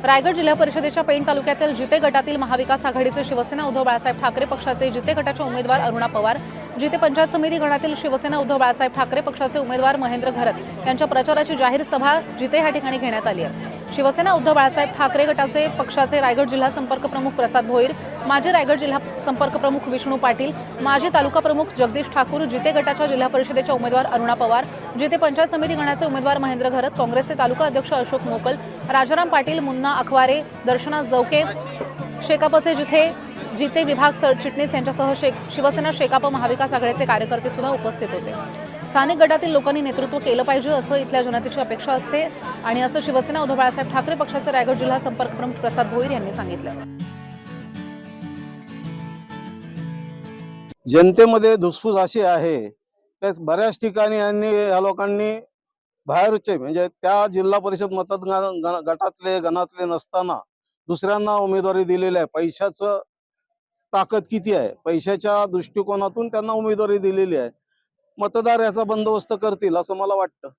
रायगड जिल्हा परिषदेच्या पेण तालुक्यातील जिते गटातील महाविकास आघाडीचे शिवसेना उद्धव बाळासाहेब ठाकरे पक्षाचे जिते गटाच्या उमेदवार अरुणा पवार, जिते पंचायत समिती गणातील शिवसेना उद्धव बाळासाहेब ठाकरे पक्षाचे उमेदवार महेंद्र घरत यांच्या प्रचाराची जाहीर सभा जिते या ठिकाणी घेण्यात आली आहे। शिवसेना उद्धव बाळासाहेब ठाकरे गटाचे पक्षाचे रायगड जिल्हा संपर्क प्रमुख प्रसाद भोईर, माजी रायगड जिल्हा संपर्क प्रमुख विष्णू पाटील, माजी तालुका प्रमुख जगदीश ठाकूर, जिते गटाच्या जिल्हा परिषदेच्या उमेदवार अरुणा पवार, जिते पंचायत समिती गणाचे उमेदवार महेंद्र घरत, काँग्रेसचे तालुका अध्यक्ष अशोक मोकल, राजाराम पाटील, मुन्ना अखवारे, दर्शना जवके, शेकापचे जिते विभाग सरचिटणीस यांच्यासह शिवसेना शेकाप महाविकास आघाडीचे कार्यकर्ते सुद्धा उपस्थित होते। स्थानिक गटातील लोकांनी नेतृत्व केलं पाहिजे असं इथल्या जनतेची अपेक्षा असते आणि असं शिवसेना उद्धव बाळासाहेब ठाकरे पक्षाचे रायगड जिल्हा संपर्क प्रमुख प्रसाद भोईर यांनी सांगितलं। जनतेमध्ये धुसफूस अशी आहे की बऱ्याच ठिकाणी या लोकांनी बाहेरचे म्हणजे त्या जिल्हा परिषद मतदान गटातले गणातले नसताना दुसऱ्यांना उमेदवारी दिलेली आहे। पैशाचं ताकद किती आहे, पैशाच्या दृष्टिकोनातून त्यांना उमेदवारी दिलेली आहे। मतदार याचा बंदोबस्त करतील असं मला वाटतं।